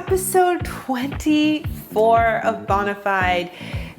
episode 24 of Bohnafide.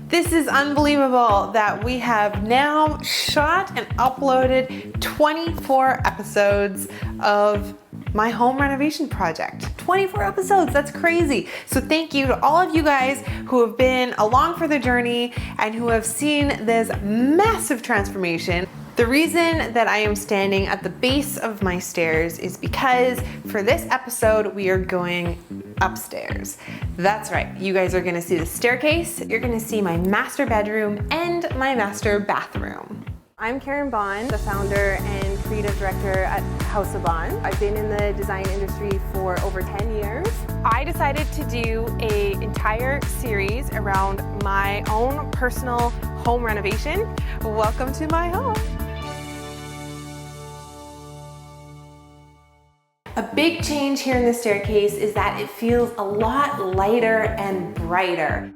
This is unbelievable that we have now shot and uploaded 24 episodes of my home renovation project. 24 episodes, that's crazy. So thank you to all of you guys who have been along for the journey and who have seen this massive transformation. The reason that I am standing at the base of my stairs is because for this episode, we are going upstairs. That's right, you guys are gonna see the staircase, you're gonna see my master bedroom and my master bathroom. I'm Karin Bohn, the founder and creative director at House of Bohn. I've been in the design industry for over 10 years. I decided to do an entire series around my own personal home renovation. Welcome to my home. A big change here in the staircase is that it feels a lot lighter and brighter.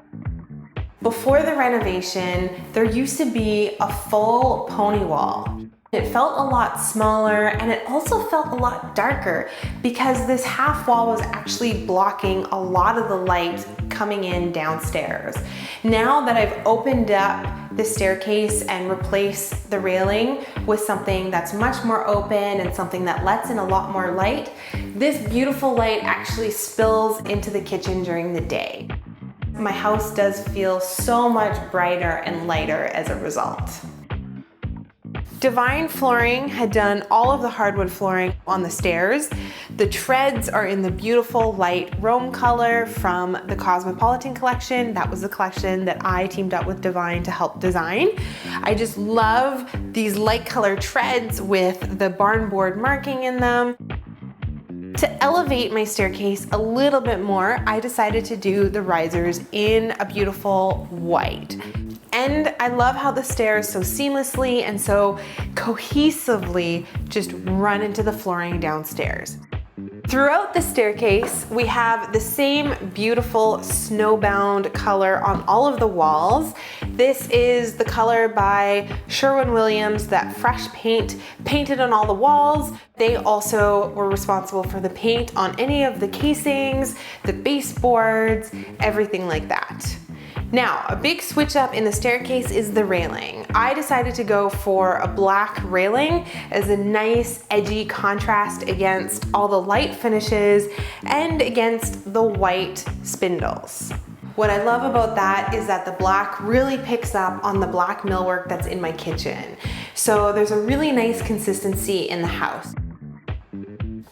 Before the renovation, there used to be a full pony wall. It felt a lot smaller and it also felt a lot darker because this half wall was actually blocking a lot of the light coming in downstairs. Now that I've opened up the staircase and replaced the railing with something that's much more open and something that lets in a lot more light, this beautiful light actually spills into the kitchen during the day. My house does feel so much brighter and lighter as a result. Divine Flooring had done all of the hardwood flooring on the stairs. The treads are in the beautiful light Rome color from the Cosmopolitan collection. That was the collection that I teamed up with Divine to help design. I just love these light color treads with the barn board marking in them. To elevate my staircase a little bit more, I decided to do the risers in a beautiful white. And I love how the stairs so seamlessly and so cohesively just run into the flooring downstairs. Throughout the staircase, we have the same beautiful snowbound color on all of the walls. This is the color by Sherwin-Williams, that fresh paint painted on all the walls. They also were responsible for the paint on any of the casings, the baseboards, everything like that. Now, a big switch up in the staircase is the railing. I decided to go for a black railing as a nice edgy contrast against all the light finishes and against the white spindles. What I love about that is that the black really picks up on the black millwork that's in my kitchen. So there's a really nice consistency in the house.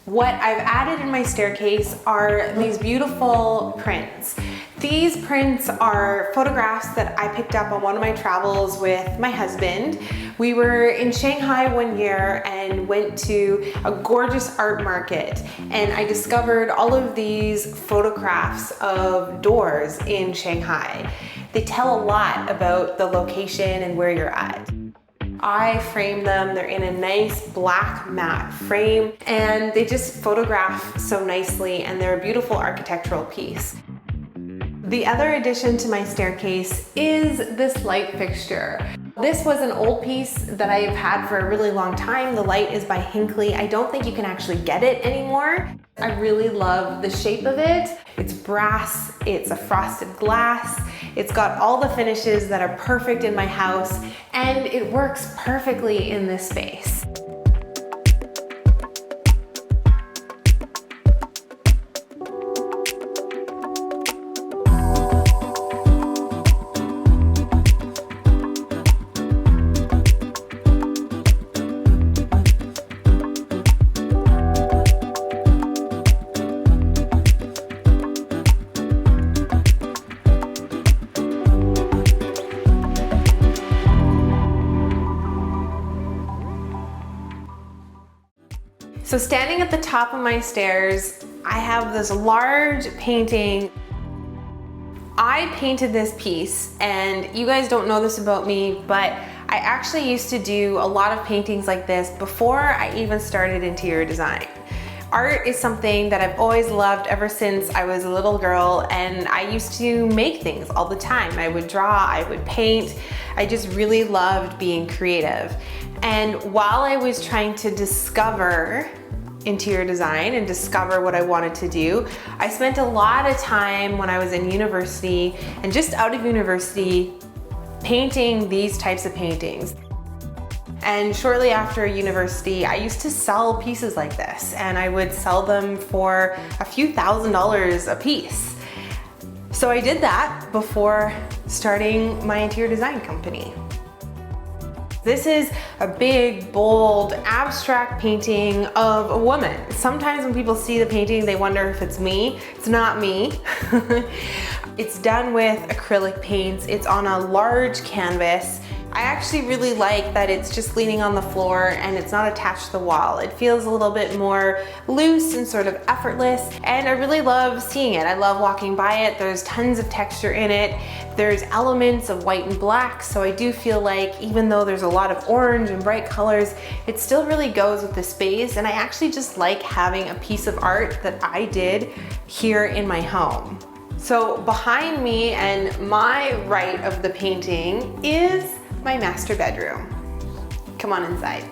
What I've added in my staircase are these beautiful prints. These prints are photographs that I picked up on one of my travels with my husband. We were in Shanghai one year and went to a gorgeous art market, and I discovered all of these photographs of doors in Shanghai. They tell a lot about the location and where you're at. I framed them, they're in a nice black matte frame, and they just photograph so nicely, and they're a beautiful architectural piece. The other addition to my staircase is this light fixture. This was an old piece that I've had for a really long time. The light is by Hinckley. I don't think you can actually get it anymore. I really love the shape of it. It's brass, it's a frosted glass, it's got all the finishes that are perfect in my house, and it works perfectly in this space. So standing at the top of my stairs, I have this large painting. I painted this piece, and you guys don't know this about me, but I actually used to do a lot of paintings like this before I even started interior design. Art is something that I've always loved ever since I was a little girl, and I used to make things all the time. I would draw, I would paint. I just really loved being creative. And while I was trying to discover interior design and discover what I wanted to do, I spent a lot of time when I was in university and just out of university painting these types of paintings. And shortly after university, I used to sell pieces like this, and I would sell them for a few $1,000s a piece. So I did that before starting my interior design company. This is a big, bold, abstract painting of a woman. Sometimes when people see the painting, they wonder if it's me. It's not me. It's done with acrylic paints. It's on a large canvas. I actually really like that it's just leaning on the floor and it's not attached to the wall. It feels a little bit more loose and sort of effortless, and I really love seeing it. I love walking by it. There's tons of texture in it. There's elements of white and black, so I do feel like even though there's a lot of orange and bright colors, it still really goes with the space, and I actually just like having a piece of art that I did here in my home. So behind me and my right of the painting is my master bedroom. Come on inside.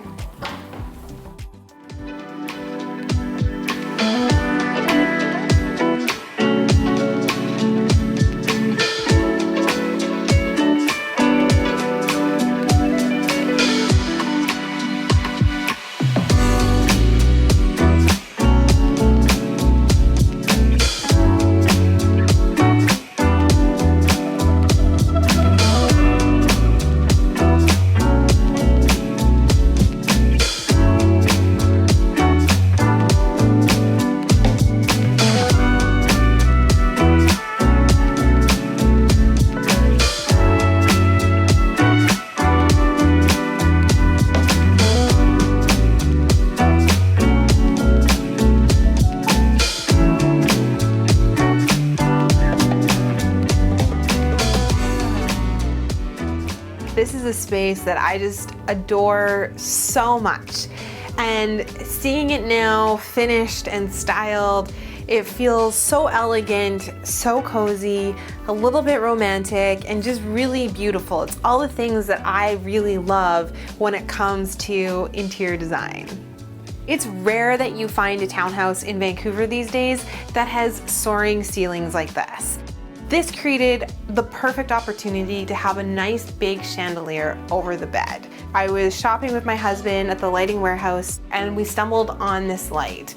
This is a space that I just adore so much, and seeing it now finished and styled, it feels so elegant, so cozy, a little bit romantic, and just really beautiful. It's all the things that I really love when it comes to interior design. It's rare that you find a townhouse in Vancouver these days that has soaring ceilings like this. This created the perfect opportunity to have a nice big chandelier over the bed. I was shopping with my husband at the lighting warehouse and we stumbled on this light.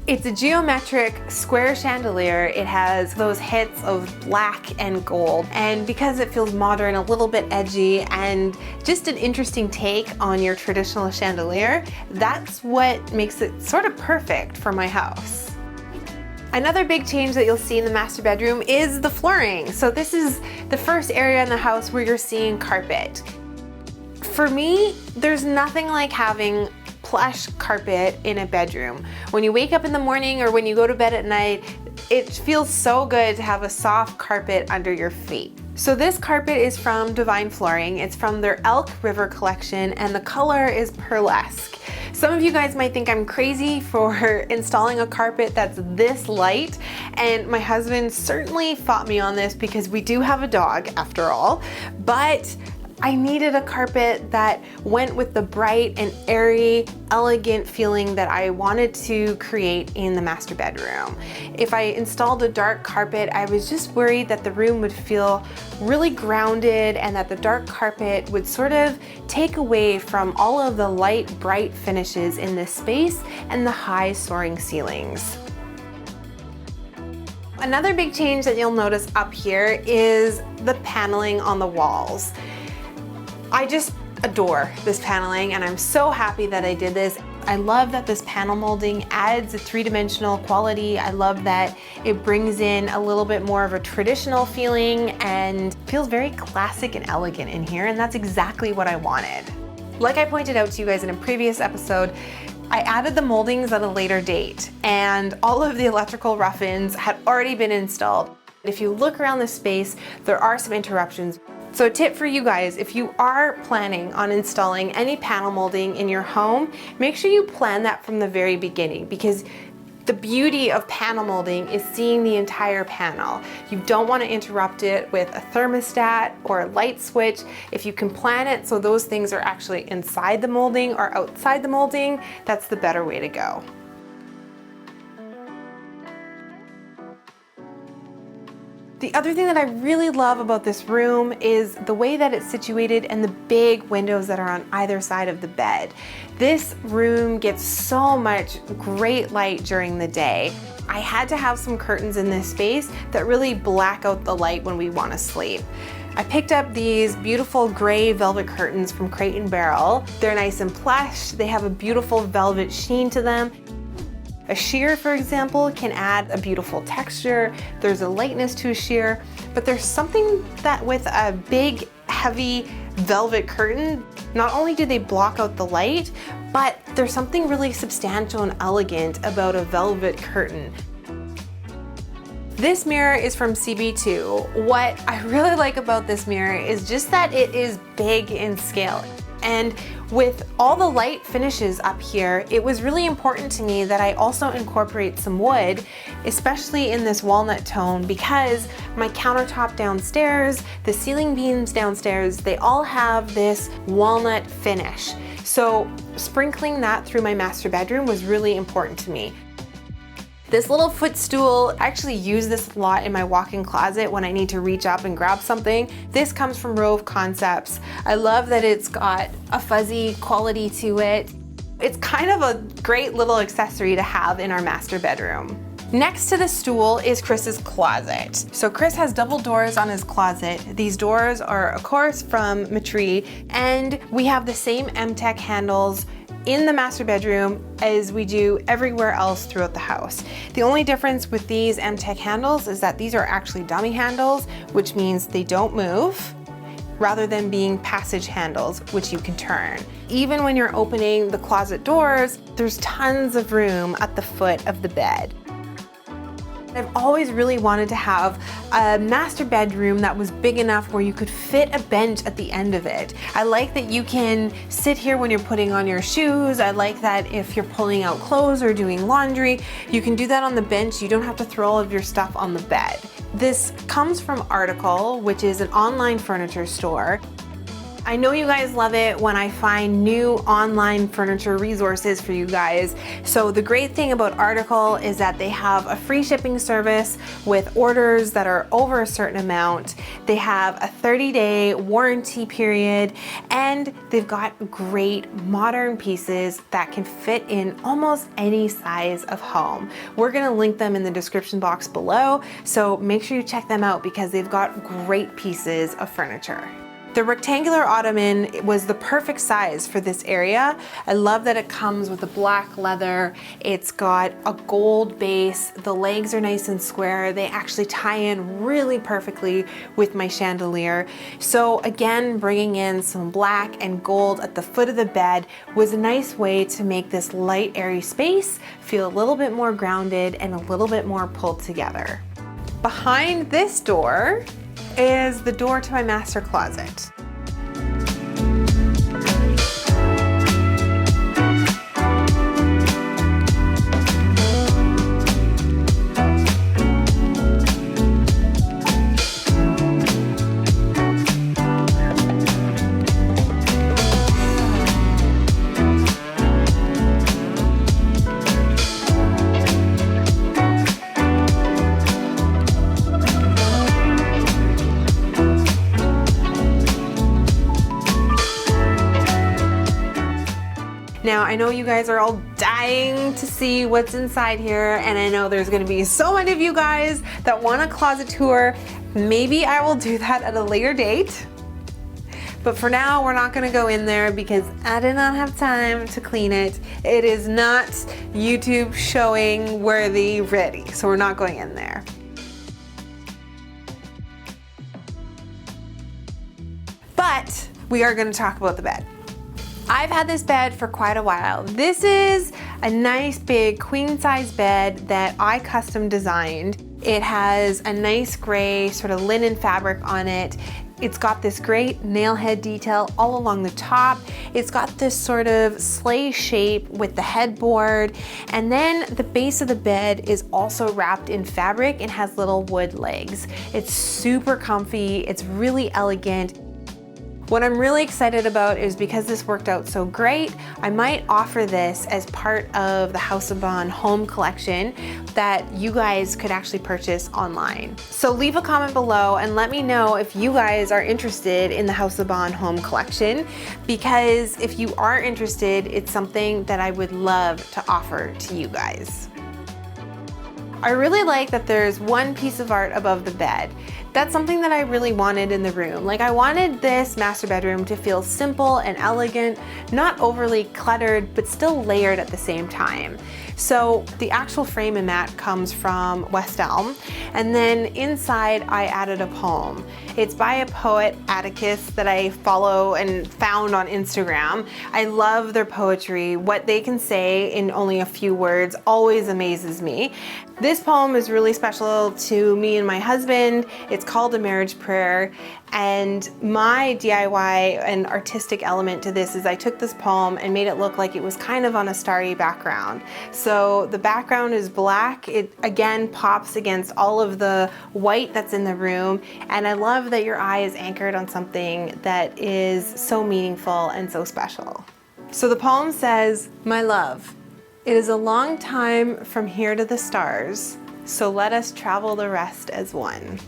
It's a geometric square chandelier. It has those hits of black and gold, and because it feels modern, a little bit edgy, and just an interesting take on your traditional chandelier, that's what makes it sort of perfect for my house. Another big change that you'll see in the master bedroom is the flooring. So this is the first area in the house where you're seeing carpet. For me, there's nothing like having plush carpet in a bedroom. When you wake up in the morning or when you go to bed at night, it feels so good to have a soft carpet under your feet. So this carpet is from Divine Flooring. It's from their Elk River collection, and the color is pearlesque. Some of you guys might think I'm crazy for installing a carpet that's this light, and my husband certainly fought me on this because we do have a dog after all, but I needed a carpet that went with the bright and airy, elegant feeling that I wanted to create in the master bedroom. If I installed a dark carpet, I was just worried that the room would feel really grounded and that the dark carpet would sort of take away from all of the light, bright finishes in this space and the high soaring ceilings. Another big change that you'll notice up here is the paneling on the walls. I just adore this paneling, and I'm so happy that I did this. I love that this panel molding adds a three-dimensional quality. I love that it brings in a little bit more of a traditional feeling and feels very classic and elegant in here, and that's exactly what I wanted. Like I pointed out to you guys in a previous episode, I added the moldings at a later date, and all of the electrical rough-ins had already been installed. If you look around the space, there are some interruptions. So a tip for you guys, if you are planning on installing any panel molding in your home, make sure you plan that from the very beginning, because the beauty of panel molding is seeing the entire panel. You don't want to interrupt it with a thermostat or a light switch. If you can plan it so those things are actually inside the molding or outside the molding, that's the better way to go. The other thing that I really love about this room is the way that it's situated and the big windows that are on either side of the bed. This room gets so much great light during the day. I had to have some curtains in this space that really black out the light when we want to sleep. I picked up these beautiful gray velvet curtains from Crate & Barrel. They're nice and plush. They have a beautiful velvet sheen to them. A sheer, for example, can add a beautiful texture. There's a lightness to a sheer, but there's something that with a big, heavy velvet curtain, not only do they block out the light, but there's something really substantial and elegant about a velvet curtain. This mirror is from CB2. What I really like about this mirror is just that it is big in scale. And with all the light finishes up here, it was really important to me that I also incorporate some wood, especially in this walnut tone, because my countertop downstairs, the ceiling beams downstairs, they all have this walnut finish. So sprinkling that through my master bedroom was really important to me. This little footstool, I actually use this a lot in my walk-in closet when I need to reach up and grab something. This comes from Rove Concepts. I love that it's got a fuzzy quality to it. It's kind of a great little accessory to have in our master bedroom. Next to the stool is Chris's closet. So Chris has double doors on his closet. These doors are, of course, from Matri, and we have the same MTech handles in the master bedroom as we do everywhere else throughout the house. The only difference with these MTech handles is that these are actually dummy handles, which means they don't move, rather than being passage handles, which you can turn. Even when you're opening the closet doors, there's tons of room at the foot of the bed. I've always really wanted to have a master bedroom that was big enough where you could fit a bench at the end of it. I like that you can sit here when you're putting on your shoes. I like that if you're pulling out clothes or doing laundry, you can do that on the bench. You don't have to throw all of your stuff on the bed. This comes from Article, which is an online furniture store. I know you guys love it when I find new online furniture resources for you guys. So the great thing about Article is that they have a free shipping service with orders that are over a certain amount. They have a 30-day warranty period, and they've got great modern pieces that can fit in almost any size of home. We're gonna link them in the description box below, so make sure you check them out because they've got great pieces of furniture. The rectangular ottoman was the perfect size for this area. I love that it comes with a black leather. It's got a gold base. The legs are nice and square. They actually tie in really perfectly with my chandelier. So again, bringing in some black and gold at the foot of the bed was a nice way to make this light, airy space feel a little bit more grounded and a little bit more pulled together. Behind this door is the door to my master closet. Now, I know you guys are all dying to see what's inside here, and I know there's gonna be so many of you guys that want a closet tour. Maybe I will do that at a later date. But for now, we're not gonna go in there because I did not have time to clean it. It is not YouTube showing worthy ready, so we're not going in there. But we are gonna talk about the bed. I've had this bed for quite a while. This is a nice big queen size bed that I custom designed. It has a nice gray sort of linen fabric on it. It's got this great nail head detail all along the top. It's got this sort of sleigh shape with the headboard. And then the base of the bed is also wrapped in fabric and has little wood legs. It's super comfy. It's really elegant. What I'm really excited about is because this worked out so great, I might offer this as part of the House of Bohn home collection that you guys could actually purchase online. So leave a comment below and let me know if you guys are interested in the House of Bohn home collection, because if you are interested, it's something that I would love to offer to you guys. I really like that there's one piece of art above the bed. That's something that I really wanted in the room. Like, I wanted this master bedroom to feel simple and elegant, not overly cluttered, but still layered at the same time. So the actual frame and mat comes from West Elm, and then inside I added a poem. It's by a poet, Atticus, that I follow and found on Instagram. I love their poetry. What they can say in only a few words always amazes me. This poem is really special to me and my husband. It's called A Marriage Prayer, and my DIY and artistic element to this is I took this poem and made it look like it was kind of on a starry background. So the background is black. It again pops against all of the white that's in the room, and I love that your eye is anchored on something that is so meaningful and so special. So the poem says, "My love, it is a long time from here to the stars, so let us travel the rest as one."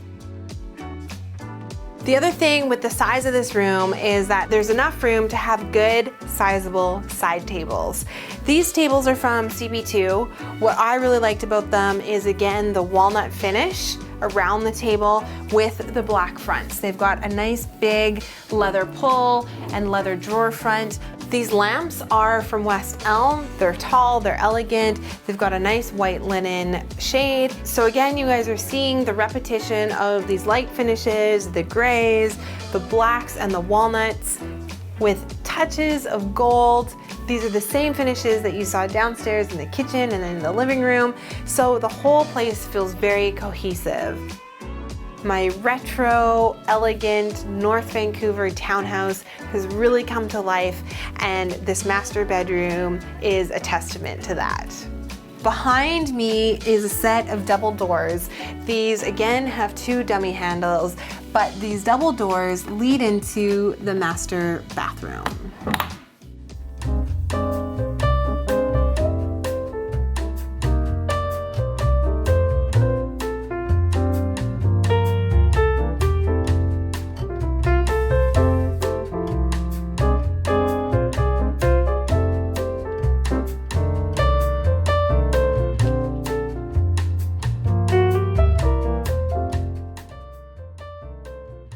The other thing with the size of this room is that there's enough room to have good, sizable side tables. These tables are from CB2. What I really liked about them is, again, the walnut finish around the table with the black fronts. They've got a nice big leather pull and leather drawer front. These lamps are from West Elm. They're tall, they're elegant. They've got a nice white linen shade. So again, you guys are seeing the repetition of these light finishes, the grays, the blacks, and the walnuts with touches of gold. These are the same finishes that you saw downstairs in the kitchen and in the living room. So the whole place feels very cohesive. My retro, elegant North Vancouver townhouse has really come to life, and this master bedroom is a testament to that. Behind me is a set of double doors. These again have two dummy handles, but these double doors lead into the master bathroom.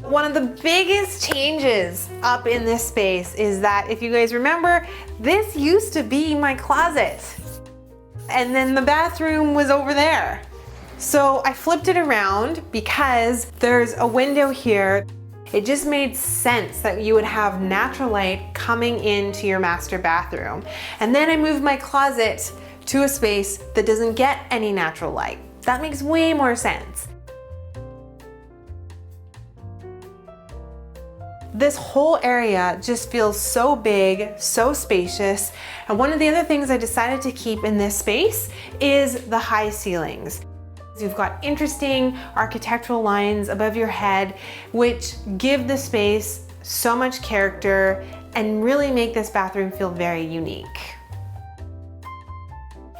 One of the biggest changes up in this space is that, if you guys remember, this used to be my closet, and then the bathroom was over there. So I flipped it around because there's a window here. It just made sense that you would have natural light coming into your master bathroom. And then I moved my closet to a space that doesn't get any natural light. That makes way more sense. This whole area just feels so big, so spacious. And one of the other things I decided to keep in this space is the high ceilings. You've got interesting architectural lines above your head, which give the space so much character and really make this bathroom feel very unique.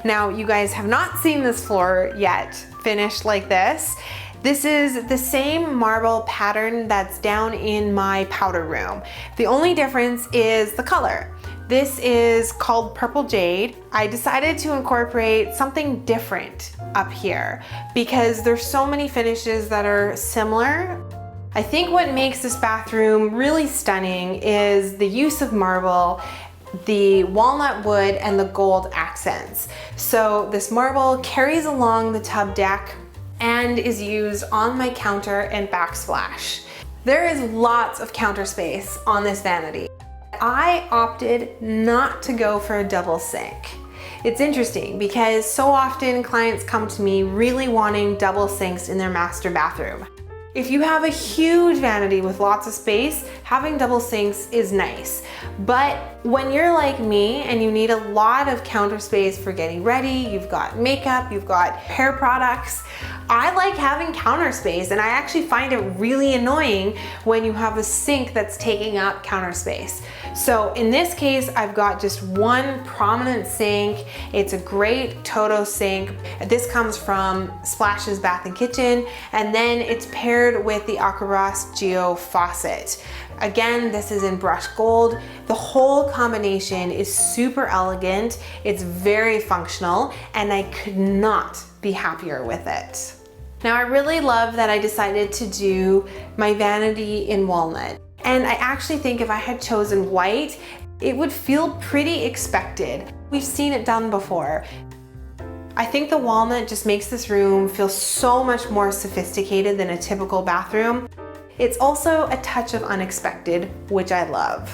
Now, you guys have not seen this floor yet finished like this. This is the same marble pattern that's down in my powder room. The only difference is the color. This is called Purple Jade. I decided to incorporate something different up here because there's so many finishes that are similar. I think what makes this bathroom really stunning is the use of marble, the walnut wood, and the gold accents. So this marble carries along the tub deck and is used on my counter and backsplash. There is lots of counter space on this vanity. I opted not to go for a double sink. It's interesting because so often clients come to me really wanting double sinks in their master bathroom. If you have a huge vanity with lots of space, having double sinks is nice. But when you're like me and you need a lot of counter space for getting ready, you've got makeup, you've got hair products, I like having counter space, and I actually find it really annoying when you have a sink that's taking up counter space. So in this case, I've got just one prominent sink. It's a great Toto sink. This comes from Splash's Bath and Kitchen, and then it's paired with the Aquabras Geo faucet. Again, this is in brushed gold. The whole combination is super elegant. It's very functional, and I could not be happier with it. Now, I really love that I decided to do my vanity in walnut. And I actually think if I had chosen white, it would feel pretty expected. We've seen it done before. I think the walnut just makes this room feel so much more sophisticated than a typical bathroom. It's also a touch of unexpected, which I love.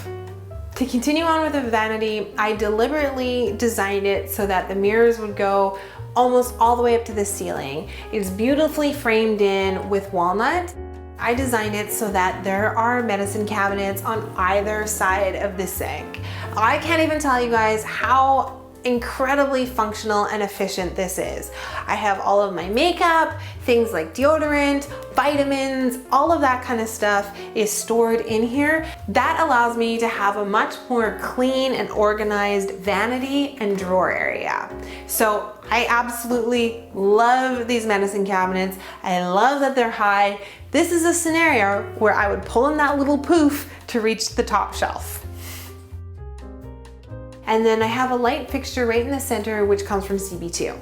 To continue on with the vanity, I deliberately designed it so that the mirrors would go almost all the way up to the ceiling. It's beautifully framed in with walnut. I designed it so that there are medicine cabinets on either side of the sink. I can't even tell you guys how incredibly functional and efficient this is. I have all of my makeup, things like deodorant, vitamins, all of that kind of stuff is stored in here. That allows me to have a much more clean and organized vanity and drawer area. So I absolutely love these medicine cabinets. I love that they're high. This is a scenario where I would pull in that little poof to reach the top shelf. And then I have a light fixture right in the center, which comes from CB2.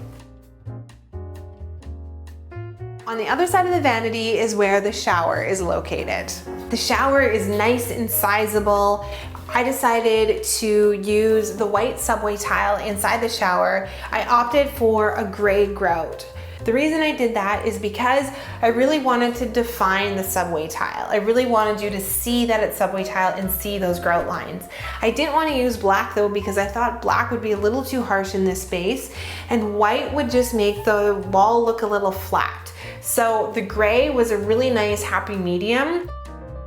On the other side of the vanity is where the shower is located. The shower is nice and sizable. I decided to use the white subway tile inside the shower. I opted for a gray grout. The reason I did that is because I really wanted to define the subway tile. I really wanted you to see that it's subway tile and see those grout lines. I didn't want to use black though, because I thought black would be a little too harsh in this space, and white would just make the wall look a little flat. So the gray was a really nice happy medium.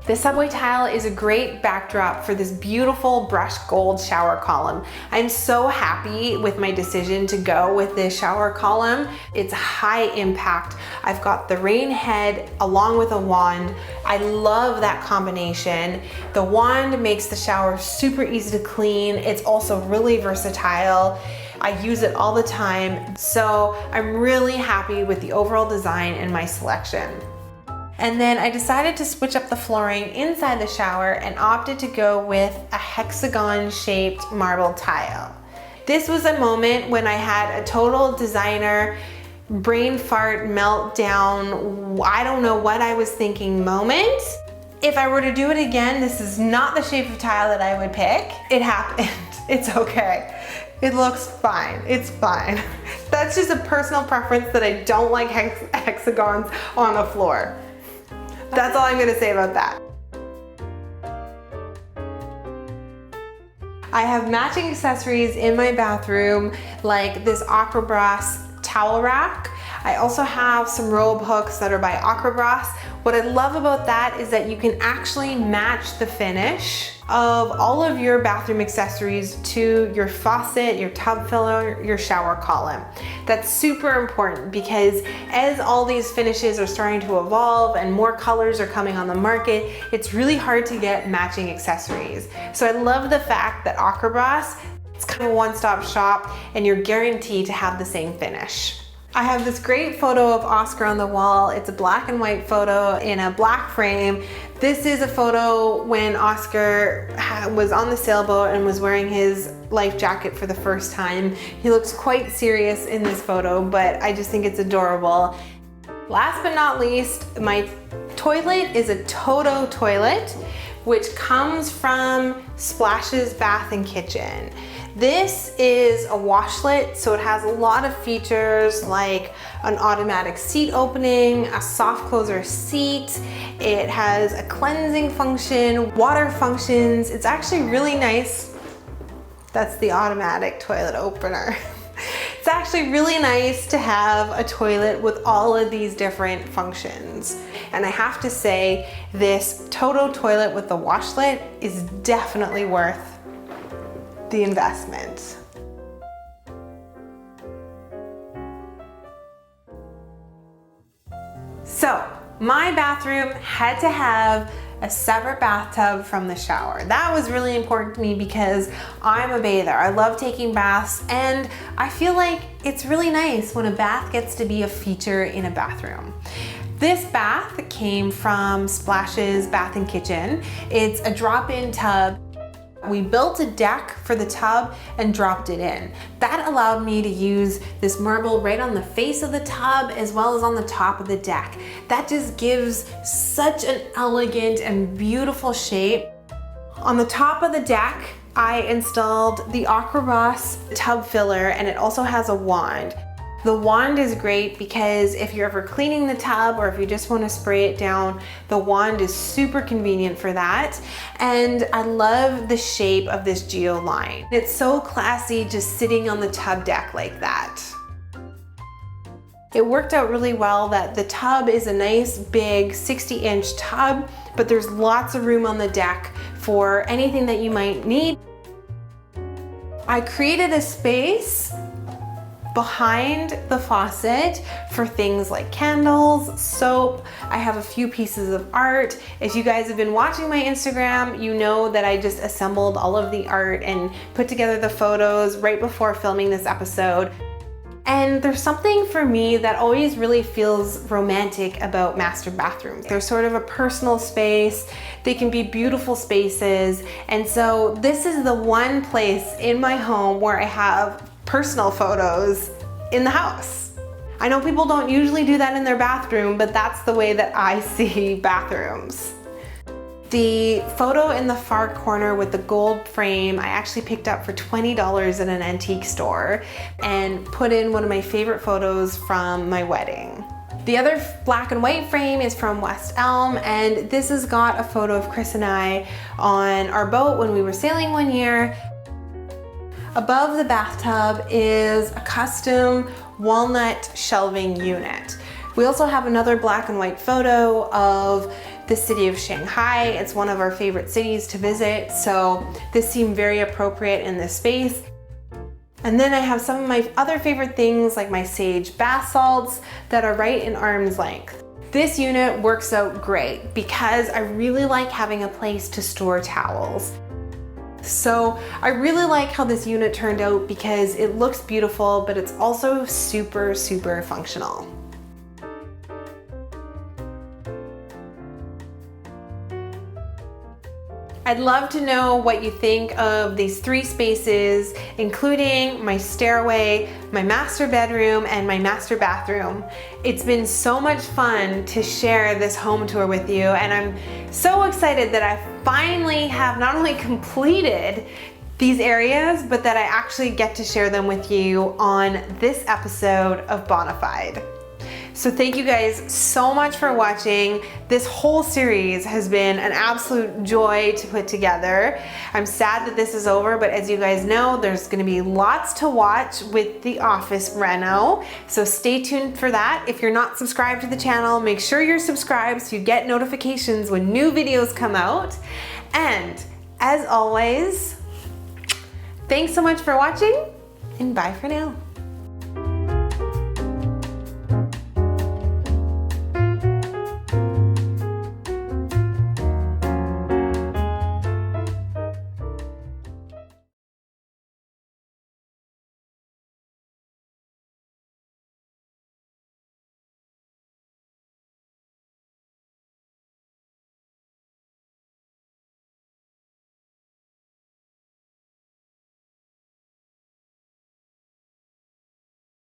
The subway tile is a great backdrop for this beautiful brushed gold shower column. I'm so happy with my decision to go with this shower column. It's high impact. I've got the rain head along with a wand. I love that combination. The wand makes the shower super easy to clean. It's also really versatile. I use it all the time. So I'm really happy with the overall design and my selection. And then I decided to switch up the flooring inside the shower and opted to go with a hexagon shaped marble tile. This was a moment when I had a total designer brain fart meltdown, I don't know what I was thinking moment. If I were to do it again, this is not the shape of tile that I would pick. It happened. It's okay. It looks fine. It's fine. That's just a personal preference that I don't like hexagons on a floor. That's all I'm gonna say about that. I have matching accessories in my bathroom, like this Aquabras towel rack. I also have some robe hooks that are by Aquabras. What I love about that is that you can actually match the finish of all of your bathroom accessories to your faucet, your tub filler, your shower column. That's super important because as all these finishes are starting to evolve and more colors are coming on the market, it's really hard to get matching accessories. So I love the fact that Aquabras, it's kind of a one-stop shop and you're guaranteed to have the same finish. I have this great photo of Oscar on the wall. It's a black and white photo in a black frame. This is a photo when Oscar was on the sailboat and was wearing his life jacket for the first time. He looks quite serious in this photo, but I just think it's adorable. Last but not least, my toilet is a Toto toilet, which comes from Splash's Bath and Kitchen. This is a washlet, so it has a lot of features like an automatic seat opening, a soft closer seat. It has a cleansing function, water functions. It's actually really nice. That's the automatic toilet opener. It's actually really nice to have a toilet with all of these different functions. And I have to say, this Toto toilet with the washlet is definitely worth the investment. So my bathroom had to have a separate bathtub from the shower. That was really important to me because I'm a bather. I love taking baths, and I feel like it's really nice when a bath gets to be a feature in a bathroom. This bath came from Splash's Bath and Kitchen. It's a drop-in tub. We built a deck for the tub and dropped it in. That allowed me to use this marble right on the face of the tub as well as on the top of the deck. That just gives such an elegant and beautiful shape. On the top of the deck, I installed the Aquabras tub filler, and it also has a wand. The wand is great because if you're ever cleaning the tub or if you just want to spray it down, the wand is super convenient for that. And I love the shape of this geo line. It's so classy just sitting on the tub deck like that. It worked out really well that the tub is a nice big 60-inch tub, but there's lots of room on the deck for anything that you might need. I created a space behind the faucet for things like candles, soap. I have a few pieces of art. If you guys have been watching my Instagram, you know that I just assembled all of the art and put together the photos right before filming this episode. And there's something for me that always really feels romantic about master bathrooms. They're sort of a personal space. They can be beautiful spaces. And so this is the one place in my home where I have personal photos in the house. I know people don't usually do that in their bathroom, but that's the way that I see bathrooms. The photo in the far corner with the gold frame, I actually picked up for $20 at an antique store and put in one of my favorite photos from my wedding. The other black and white frame is from West Elm, and this has got a photo of Chris and I on our boat when we were sailing one year. Above the bathtub is a custom walnut shelving unit. We also have another black and white photo of the city of Shanghai. It's one of our favorite cities to visit, so this seemed very appropriate in this space. And then I have some of my other favorite things like my sage bath salts that are right in arm's length. This unit works out great because I really like having a place to store towels. So I really like how this unit turned out because it looks beautiful, but it's also super, super functional. I'd love to know what you think of these three spaces, including my stairway, my master bedroom, and my master bathroom. It's been so much fun to share this home tour with you, and I'm so excited that I finally have not only completed these areas, but that I actually get to share them with you on this episode of Bohnafide. So thank you guys so much for watching. This whole series has been an absolute joy to put together. I'm sad that this is over, but as you guys know, there's gonna be lots to watch with the office reno. So stay tuned for that. If you're not subscribed to the channel, make sure you're subscribed so you get notifications when new videos come out. And as always, thanks so much for watching, and bye for now.